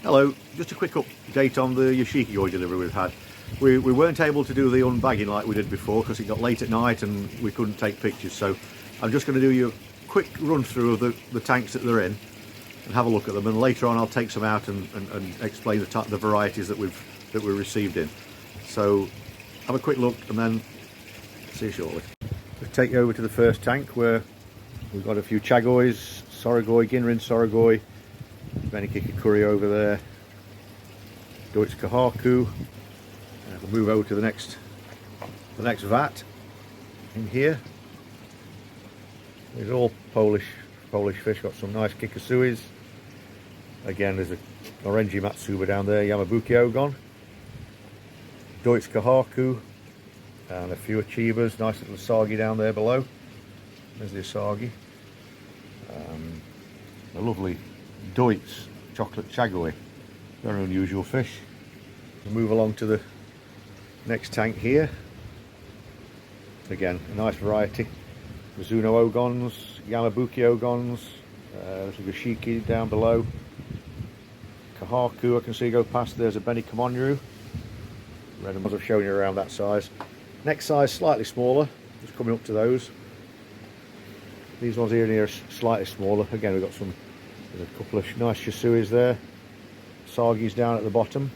Hello, just a quick update on the Yoshikigoi delivery we've had. We weren't able to do the unbagging like we did before because it got late at night and we couldn't take pictures, so I'm just going to do you a quick run through of the tanks that they're in and have a look at them, and later on I'll take some out and explain the varieties that we received in. So have a quick look and then see you shortly. Let's take you over to the first tank where we've got a few Chagois, Sorogoi, Ginrin Sorogoi, Yoshikigoi over there, Deutsch Kahaku. We'll move over to the next vat in here. These are all Polish fish. Got some nice kikasuis. Again, there's a orangey matsuba down there, Yamabuki Ogon, Deutsch Kahaku, and a few Achibas. Nice little asagi down there below. There's the asagi. A lovely Deutsch chocolate chagoi, very unusual fish. We'll move along to the next tank here. Again, a nice variety. Mizuno Ogons, Yamabuki Ogons, there's a Yoshiki down below. Kahaku I can see go past. There's a Beni Kamonru. Red ones I've shown you around that size. Next size slightly smaller, just coming up to those. These ones here are slightly smaller. Again, we've got there's a couple of nice Shisuis there. Sagis down at the bottom.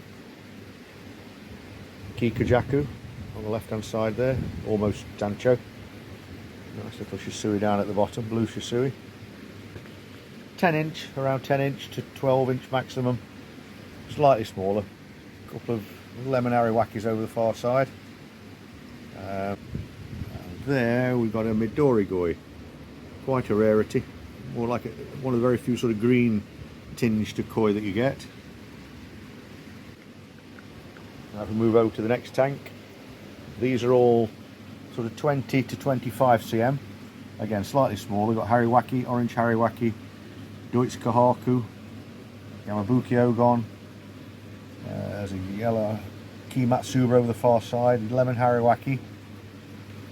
Kikajaku on the left hand side there, almost Tancho. Nice little Shisui down at the bottom, blue Shisui. 10 inch, around 10 inch to 12 inch maximum. Slightly smaller. A couple of lemon ariwakis over the far side. And there we've got a Midori Goi. Quite a rarity, more like one of the very few sort of green tinge to koi that you get. Now if we move over to the next tank, these are all sort of 20 to 25 cm. Again, slightly smaller. We've got Hariwaki, orange Hariwaki, Deutsch Kahaku, Yamabuki Ogon, there's a yellow Kimatsuba over the far side, lemon Hariwaki.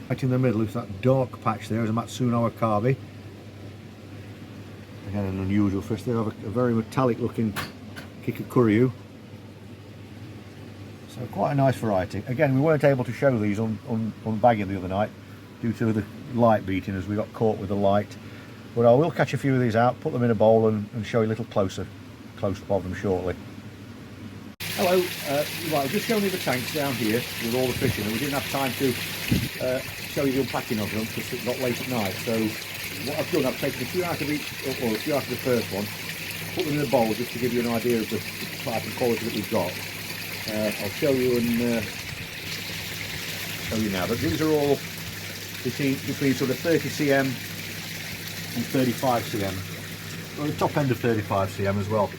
Right in the middle is that dark patch there is a Matsuno Akabe. Again, an unusual fish. They have a very metallic looking Kikakuryu. So quite a nice variety. Again, we weren't able to show these on bagging the other night due to the light beating as we got caught with the light. But I will catch a few of these out, put them in a bowl and show you a little close-up of them shortly. Hello, right, I've just shown you the tanks down here with all the fish in them. We didn't have time to show you the unpacking of them because it got late at night. So what I've done, I've taken a few out of each, or a few out of the first one, put them in a bowl just to give you an idea of the type and quality that we've got. I'll show you now. But these are all between sort of 30 cm and 35 cm. Well, the top end of 35 cm as well.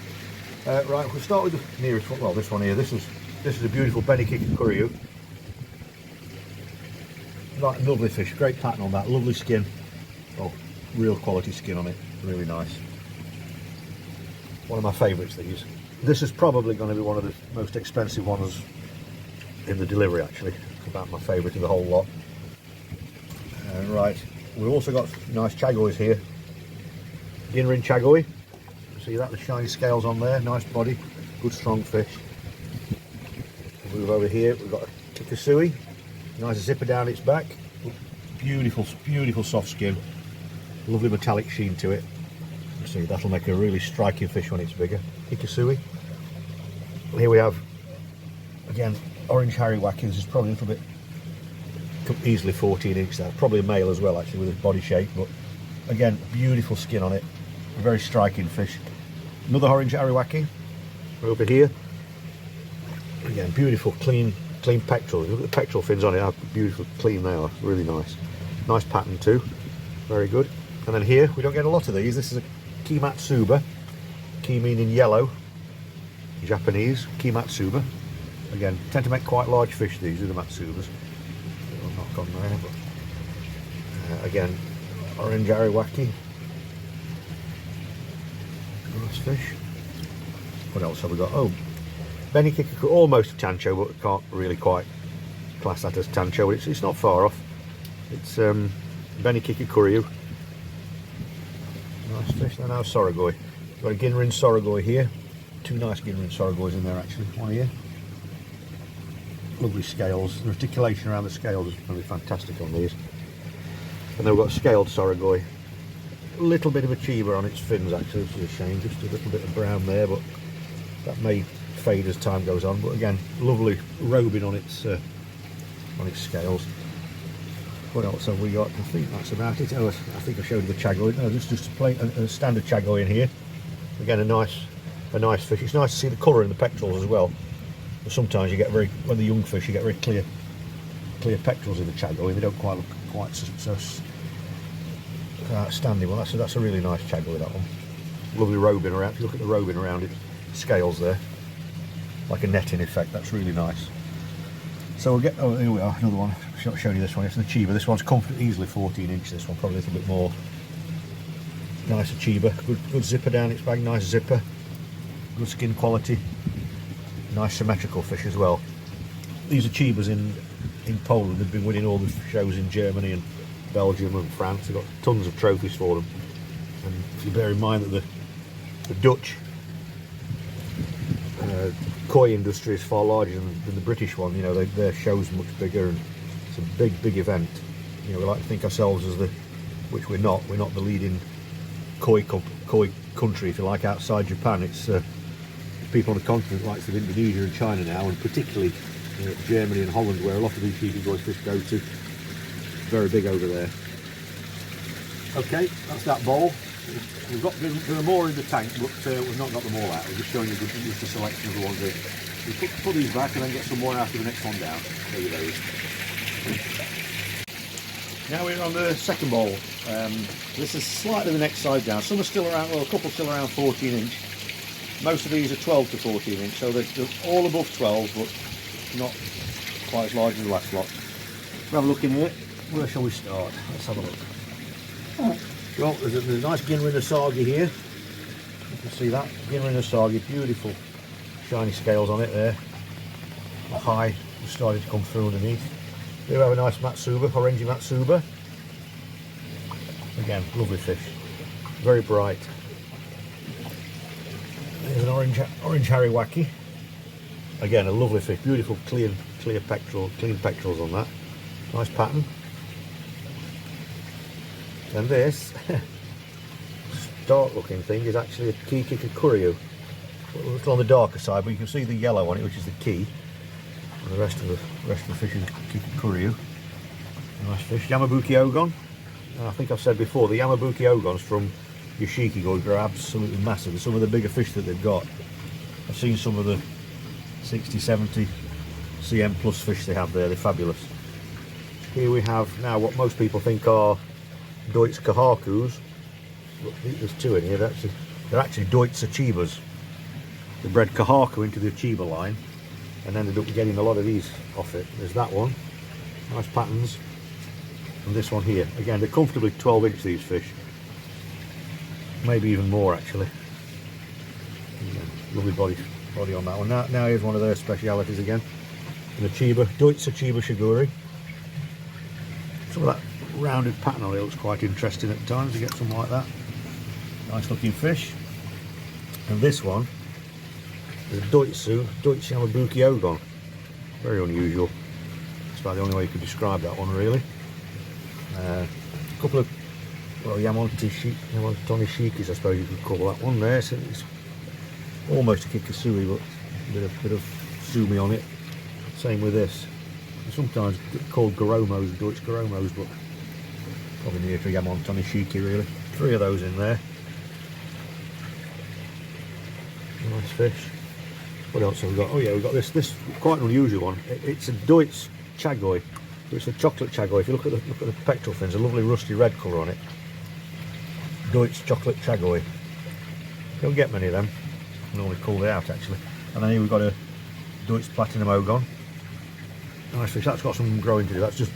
Right, we'll start with the nearest one. Well, this one here. This is a beautiful Beni Kikakuryu. Like, lovely fish, great pattern on that, lovely skin. Oh, real quality skin on it, really nice. One of my favourites, these. This is probably going to be one of the most expensive ones in the delivery, actually. It's about my favourite of the whole lot. Right, we've also got nice Chagois here. Ginrin Chagoi. See that, the shiny scales on there, nice body, good strong fish. We'll move over here, we've got a Kikasui, nice zipper down its back, beautiful soft skin, lovely metallic sheen to it. You see, that'll make a really striking fish when it's bigger. Kikasui. Here we have, again, orange Hariwaki. This is probably a little bit, easily 14 inch there, probably a male as well actually with his body shape, but again, beautiful skin on it, a very striking fish. Another orange Hariwaki over here. Again, beautiful, clean pectorals. Look at the pectoral fins on it, how beautiful, clean they are. Really nice. Nice pattern too. Very good. And then here, we don't get a lot of these. This is a Kimatsuba. Ki meaning yellow. Japanese. Kimatsuba. Again, tend to make quite large fish, these are the Matsubas. I'll knock on there. But, again, orange Hariwaki. Nice fish. What else have we got? Oh, Beni Kikakuryu, almost a Tancho, but can't really quite class that as Tancho. It's not far off. It's Beni Kikakuryu. Nice fish. And now Sorogoi. Got a Ginrin Sorogoi here. two nice Ginrin Sorogois in there actually, one here. Lovely scales, the articulation around the scales is going to be fantastic on these. And then we've got scaled Sorogoi. A little bit of a chiba on its fins actually, which is a shame, just a little bit of brown there, but that may fade as time goes on. But again, lovely robing on its scales. What else have we got? I think that's about it. Oh, I think I showed you the Chagoi. No, just a standard Chagoi in here. Again, a nice fish. It's nice to see the colour in the pectorals as well. But sometimes you get when the young fish, you get very clear pectorals in the Chagoi. They don't quite look quite so outstanding. Well, that's a really nice Chagoi, that one. Lovely robing around. If you look at the robing around it, scales there, like a netting effect. That's really nice. So we'll get. Oh, here we are. Another one. I'll show you this one. It's an Chiba. This one's comfortably easily 14 inch. This one probably a little bit more. Nice Chiba. Good zipper down its back. Nice zipper. Good skin quality. Nice symmetrical fish as well. These are Chibas in Poland. They've been winning all the shows in Germany and Belgium and France. They've got tons of trophies for them. And if you bear in mind that the Dutch koi industry is far larger than the British one, you know, their show's much bigger and it's a big event. You know, we like to think ourselves as which we're not the leading koi country, if you like, outside Japan. It's people on the continent, like of Indonesia and China now, and particularly Germany and Holland, where a lot of these Yoshikigoi fish go to. Very big over there. Okay, that's that bowl. There are more in the tank, but we've not got them all out. We're just showing you just a selection of the ones that we put these back and then get some more after the next one down. There you go. Now we're on the second bowl. This is slightly the next side down. Some are still around, well, a couple still around 14 inch. Most of these are 12 to 14 inch, so they're all above 12, but not quite as large as the last lot. We'll have a look in here. Where shall we start? Let's have a look. Well, there's a nice Ginrin Asagi here. You can see that. Ginrin Asagi, beautiful shiny scales on it there. The high started to come through underneath. Here we have a nice Matsuba, orangey Matsuba. Again, lovely fish. Very bright. There's an orange Hariwaki. Again, a lovely fish. Beautiful, clear pectoral, clean pectorals on that. Nice pattern. And this dark looking thing is actually a key Kikakuryu. A little on the darker side, but you can see the yellow on it, which is the key. And the rest of the fish is Kikakuryu. Nice fish. Yamabuki Ogon. And I think I've said before, the Yamabuki Ogons from Yoshikigoi are absolutely massive. They're some of the bigger fish that they've got. I've seen some of the 60, 70 cm plus fish they have there. They're fabulous. Here we have now what most people think are Deutsch Kahakus. Look, there's two in here. They're actually Deutsch Chibas. They bred Kahaku into the Chiba line and ended up getting a lot of these off it. There's that one. Nice patterns. And this one here. Again, they're comfortably 12 inch, these fish. Maybe even more actually. Yeah, lovely body on that one. Now here's one of their specialities again. And the Chiba, Deutsch Chiba Shiguri. Some of that rounded pattern on it looks quite interesting at times. You get something like that. Nice looking fish. And this one is a Deutsch Yamabuki Ogon. Very unusual. That's about the only way you could describe that one really. A couple of Yamantoni Shikis, I suppose you could call that one there. So it's almost a Kikasui, but a bit of sumi on it. Same with this. Sometimes called Garomos, Deutsch Garomos, but probably near to Yamantoni Shiki really. Three of those in there. Nice fish. What else have we got? Oh yeah, we've got this quite an unusual one. It's a Deutsch Chagoi. It's a chocolate Chagoi. If you look at the pectoral fins, a lovely rusty red colour on it. Deutsch chocolate Chagoi. Don't get many of them. I normally call it out actually. And then here we've got a Deutsch Platinum Ogon. Nice fish. That's got some growing to do. That's just,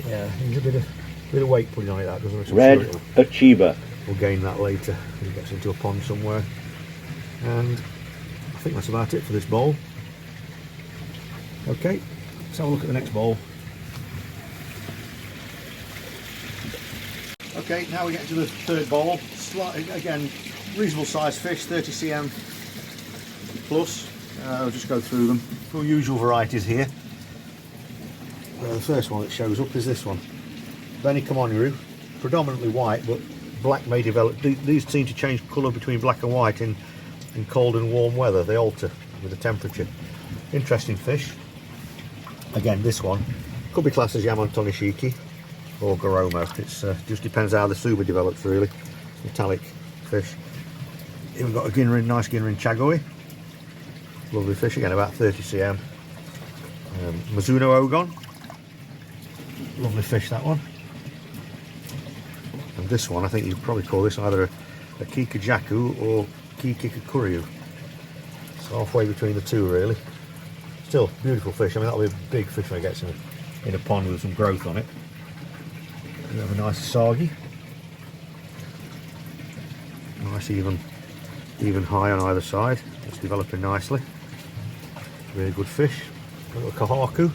yeah, there's a bit of weight putting on it. That doesn't it? Red Achiba. We'll gain that later when it gets into a pond somewhere. And I think that's about it for this bowl. Okay, let's have a look at the next bowl. Okay, now we get to the third bowl. Slightly, again, reasonable sized fish, 30 cm plus. I'll just go through them. All usual varieties here. The first one that shows up is this one, Benny Kamonru, predominantly white, but black may develop. These seem to change colour between black and white in cold and warm weather. They alter with the temperature. Interesting fish. Again, this one could be classed as Yamantonishiki or Goromo. It's just depends how the suba develops, really. Metallic fish. Here we've got a Ginrin, nice Ginrin Chagoi. Lovely fish, again about 30 cm. Mizuno Ogon. Lovely fish, that one. And this one, I think you'd probably call this either a Kikajaku or Kikikakuryu. It's halfway between the two, really. Still, beautiful fish. I mean, that'll be a big fish when it gets in a pond with some growth on it. We have a nice Asagi. Nice even high on either side. It's developing nicely. Really good fish. A little Kahaku.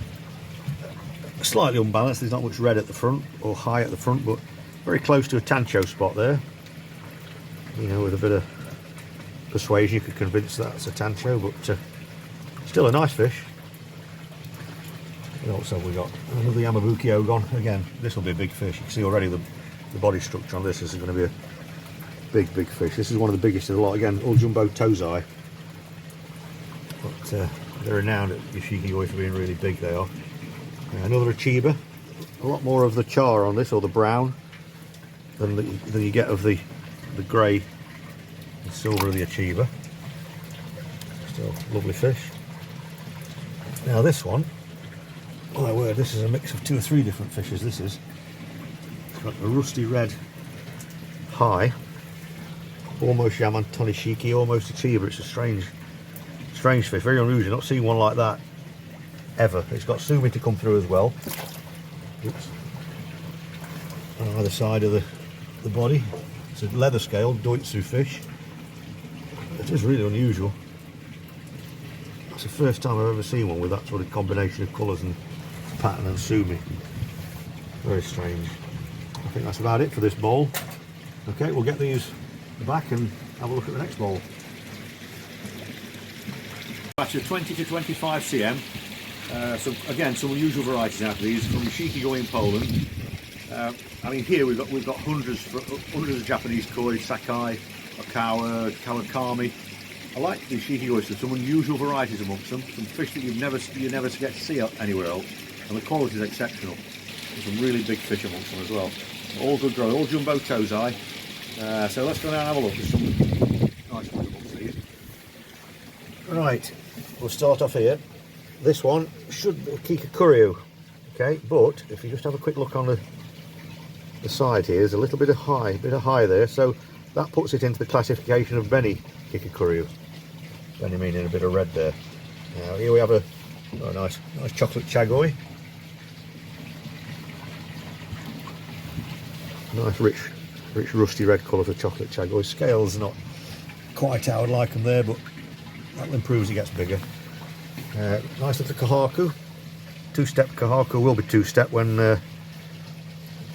Slightly unbalanced, there's not much red at the front or high at the front, but very close to a Tancho spot there. You know, with a bit of persuasion you could convince that's a Tancho, but still a nice fish. And also we got another Yamabuki Ogon. Again, this will be a big fish. You can see already the body structure on this. This is going to be a big fish. This is one of the biggest of the lot. Again, all jumbo Tozai. But they're renowned at Yoshikigoi for being really big, they are. Another Achiba. A lot more of the char on this, or the brown, than you get of the grey and silver of the Achiba. Still lovely fish. Now this one, oh my word, this is a mix of 2 or 3 different fishes. This is, it's got a rusty red high, almost Yamantonishiki, almost Achiba. It's a strange fish, very unusual. Not seen one like that ever. It's got sumi to come through as well. Oops. On either side of the body. It's a leather scale doitsu fish. It is really unusual. It's the first time I've ever seen one with that sort of combination of colours and pattern and sumi. Very strange. I think that's about it for this bowl. Okay, we'll get these back and have a look at the next bowl. Batch of 20 to 25 cm. So again, some unusual varieties out of these from Yoshikigoi in Poland. I mean, here we've got hundreds of Japanese koi, Sakai, Okawa, Kawakami. I like the Yoshikigoi, so some unusual varieties amongst them. Some fish that you never get to see anywhere else, and the quality is exceptional. There's some really big fish amongst them as well. All good growth, all jumbo Tozai. So let's go down and have a look. There's some nice ones amongst these. Right, we'll start off here. This one should be a Kikakuryu, okay, but if you just have a quick look on the side here, there's a little bit of high there, so that puts it into the classification of Benny Kikakuryu. Benny meaning a bit of red there. Now here we have a nice chocolate Chagoi. Nice rich rusty red colour for chocolate Chagoi. Scales not quite how I'd like them there, but that'll improve as it gets bigger. Nice little Kahaku. 2-step Kahaku will be 2-step when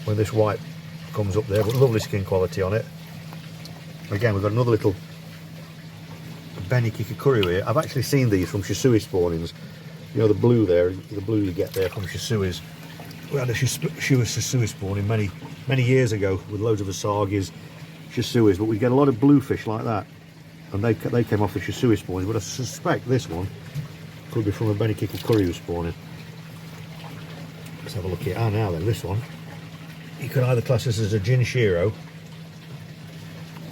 this white comes up there, but lovely skin quality on it. Again, we've got another little Benny Kikakuryu here. I've actually seen these from Shisui spawnings. You know, the blue there, the blue you get there from Shisui's. We had a Shisui spawning many years ago with loads of Asagis, Shisui's, but we get a lot of bluefish like that, and they came off the Shisui spawnings. But I suspect this one could be from a Benny Kikakuryu spawning. Let's have a look here. Ah, now then, this one, you could either class this as a Jinshiro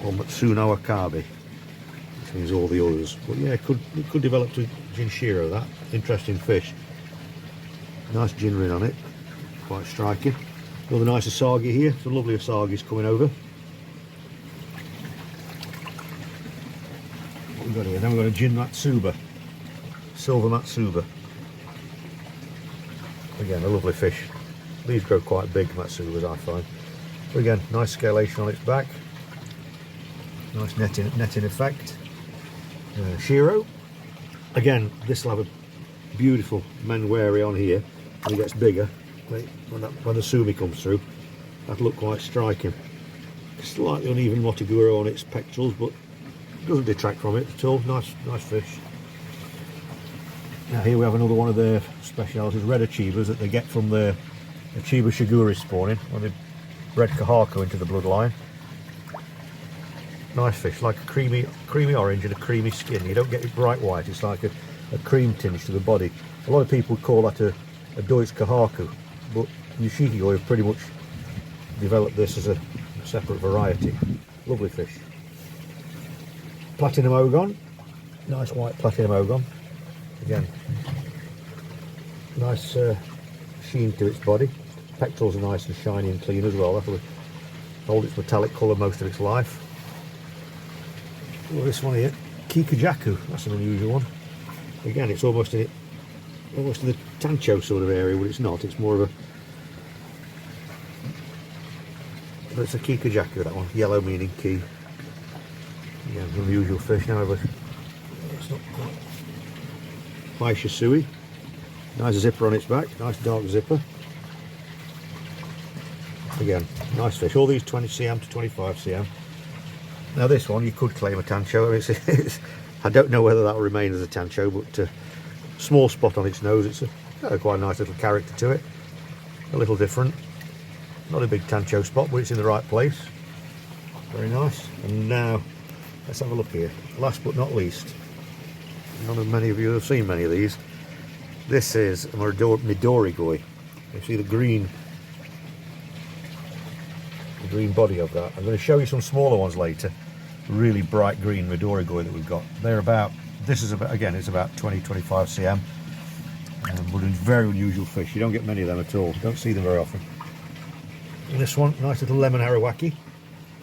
or Matsuno Akabe, which means all the others. But yeah, it could develop to Jinshiro, that. Interesting fish. Nice Jinrin on it, quite striking. Another nice Asagi here, some lovely Asagis coming over. What we've got here, then we've got a Jin Matsuba, Silver Matsuba. Again, a lovely fish. These grow quite big, Matsubas, I find. But again, nice scalation on its back. Nice netting effect. Shiro. Again, this will have a beautiful menwari on here. When it gets bigger, when the sumi comes through, that'll look quite striking. Slightly uneven motigura on its pectorals, but doesn't detract from it at all. Nice fish. Now here we have another one of their specialities, red achibas that they get from the Achiba shiguri spawning when they bred kahaku into the bloodline. Nice fish, like a creamy orange and a creamy skin. You don't get it bright white, it's like a cream tinge to the body. A lot of people call that a Deutsch kahaku, but Yoshikigoi have pretty much developed this as a separate variety. Lovely fish. Platinum ogon, nice white platinum ogon. Again, nice sheen to its body. Pectorals are nice and shiny and clean as well. That'll hold its metallic colour most of its life. Oh, this one here, Kikajaku, that's an unusual one. Again, it's almost in the tancho sort of area, but it's not. It's more of a, but it's a Kikajaku, that one. Yellow meaning key. Again, an unusual fish. Now it's not quite. High Shisui, nice zipper on its back, nice dark zipper. Again, nice fish. All these 20 cm to 25 cm. Now this one you could claim a tancho. I don't know whether that will remain as a tancho, but small spot on its nose. It's got quite a nice little character to it. A little different. Not a big tancho spot, but it's in the right place. Very nice. And now let's have a look here. Last but not least, none of many of you have seen many of these. This is a Midori Koi. You see the green body of that. I'm going to show you some smaller ones later. Really bright green Midori Koi that we've got. They're about, this is about, again, it's about 20-25 cm. But a very unusual fish. You don't get many of them at all. You don't see them very often. And this one, nice little lemon arawaki.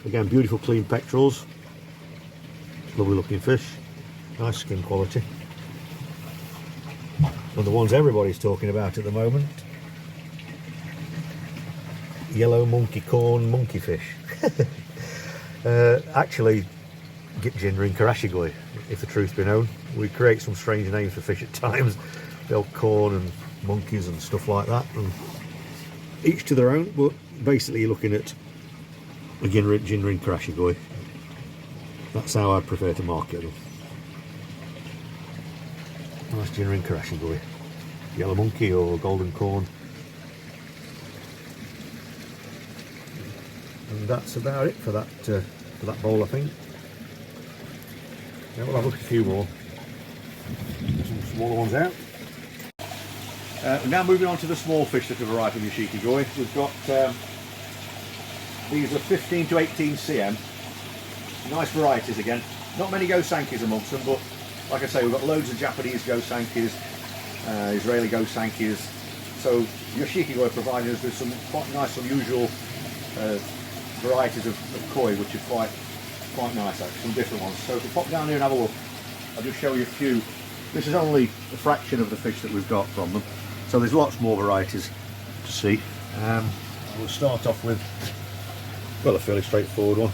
Again, beautiful clean pectorals. Lovely looking fish. Nice skin quality. One of the ones everybody's talking about at the moment. Yellow monkey corn monkey fish. Actually, Jinrin Karashigoi, if the truth be known. We create some strange names for fish at times. Build corn and monkeys and stuff like that. And each to their own, but basically you're looking at a Jinrin Karashigoi. That's how I prefer to market them. Nice Jinrin Karashigoi. Yellow monkey or golden corn. And that's about it for that bowl, I think. Now we'll have a look at a few more. Some smaller ones out. Now moving on to the small fish that have arrived from Yoshikigoi. We've got these are 15 to 18 cm. Nice varieties again. Not many Gosankis amongst them, but like I say, we've got loads of Japanese Gosankis, Israeli Gosankis. So Yoshikigoi provided us with some quite nice, unusual varieties of koi, which are quite nice actually, some different ones. So if we pop down here and have a look, I'll just show you a few. This is only a fraction of the fish that we've got from them, so there's lots more varieties to see. We'll start off with, well, a fairly straightforward one.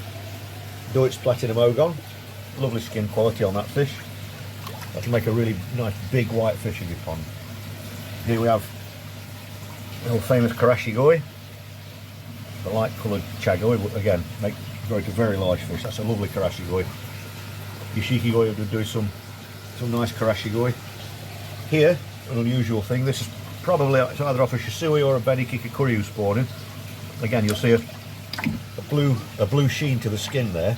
Deutsch Platinum Ogon. Lovely skin quality on that fish. That'll make a really nice big white fish in your pond. Here we have the old famous Karashigoi, the light coloured chagoi, but again, grow to very large fish. That's a lovely Karashigoi. Yoshikigoi will do some nice Karashigoi. Here, an unusual thing, this is probably either off a Shisui or a Beni Kikikuriu spawning. Again, you'll see a blue sheen to the skin there.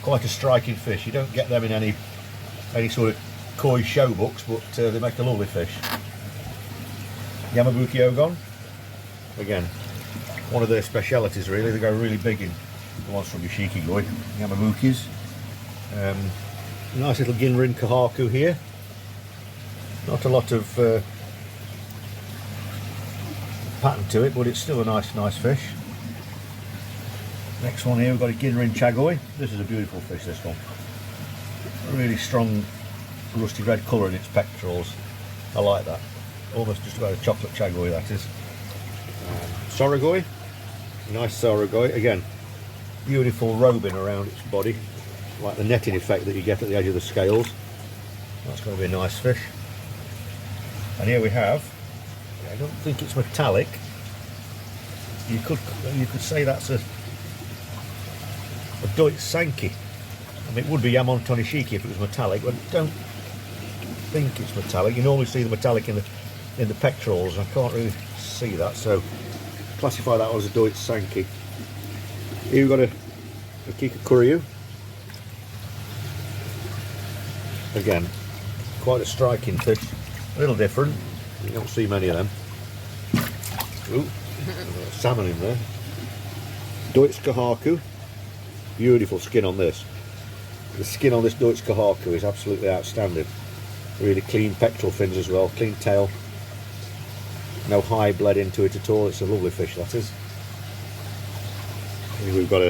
Quite a striking fish. You don't get them in any sort of koi show books, but they make a lovely fish. Yamabuki Ogon. Again, one of their specialities really. They go really big in the ones from Yoshikigoi. Yamabukis. Nice little Ginrin Kahaku here. Not a lot of pattern to it, but it's still a nice fish. Next one here, we've got a Ginrin Chagoi. This is a beautiful fish, this one. A really strong rusty red colour in its pectorals. I like that. Almost just about a chocolate Chagoi, that is. Sorogoi. Nice Sorogoi. Again, beautiful robing around its body. Like the netting effect that you get at the edge of the scales. That's going to be a nice fish. And here we have, I don't think it's metallic. You could say that's a Deutsch Sankey. I mean, it would be Yamon Tonishiki if it was metallic, but I don't think it's metallic. You normally see the metallic in the pectorals, and I can't really see that, so classify that as a Deutsch Sankey. Here we've got a Kikakuryu. Again, quite a striking fish, a little different. You don't see many of them. Ooh, salmon in there. Deutsch Kahaku. Beautiful skin on this. The skin on this Deutsch Kahaku is absolutely outstanding. Really clean pectoral fins as well, clean tail. No high bled into it at all. It's a lovely fish, that is. Here we've got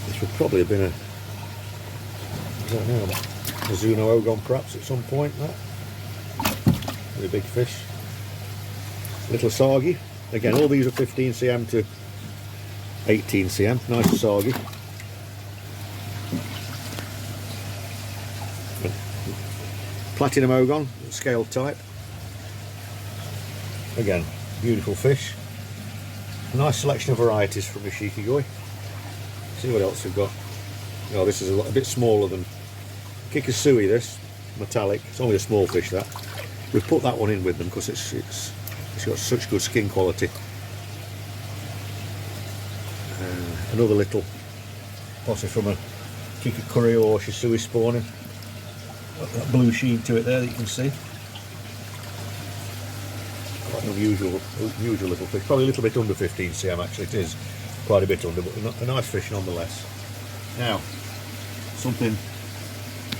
this would probably have been I don't know, a Zuno Ogon perhaps at some point. That really big fish. Little sargi. Again, all these are 15 cm to 18 cm. Nice sargi. Platinum Ogon, scale type. Again, beautiful fish. A nice selection of varieties from Yoshikigoi. See what else we've got. Oh, this is a bit smaller than Kikasui, this metallic. It's only a small fish, that. We've put that one in with them because it's got such good skin quality. Another little, possibly from a Kikakuryu or Shisui spawning. Got that blue sheen to it there that you can see. Quite an unusual little fish. Probably a little bit under 15 cm actually. It is quite a bit under, but a nice fish nonetheless. Now, something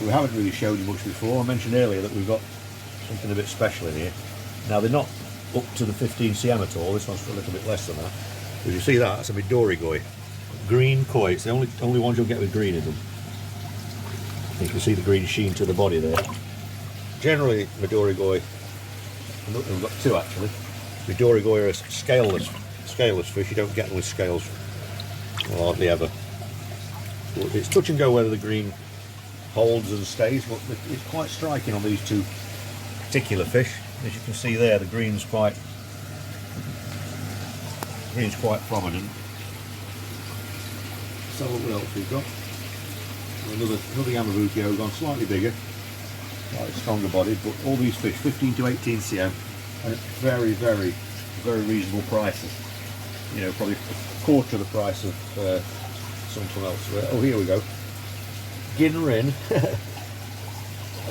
we haven't really showed you much before. I mentioned earlier that we've got something a bit special in here. Now they're not up to the 15 cm at all. This one's a little bit less than that. As you see that, that's a Midori Koi. Green koi. It's the only ones you'll get with green in them. You can see the green sheen to the body there. Generally, Midori Koi, we've got two actually. Midori Koi are scaleless fish. You don't get them with scales, well, hardly ever. But it's touch and go whether the green holds and stays, but it's quite striking on these two particular fish. As you can see there, the green's quite prominent. So what else we've got? Another Yamabuki Ogon, slightly bigger, slightly stronger bodied, but all these fish 15 to 18 cm and at very, very, very reasonable prices. You know, probably a quarter of the price of something else. Oh, here we go. Ginrin,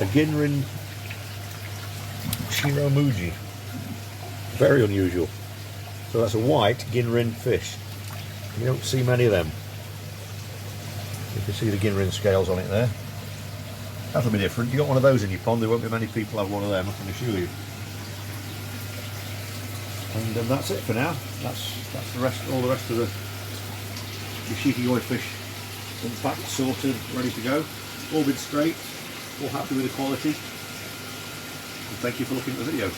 a Ginrin Shiromuji. Very unusual. So that's a white Ginrin fish. You don't see many of them. You can see the Ginrin scales on it there. That'll be different. You got one of those in your pond, there won't be many people have one of them, I can assure you. And that's it for now. That's all the rest of the Yoshikigoi fish unpacked, sorted, ready to go. All been straight, all happy with the quality. And thank you for looking at the video.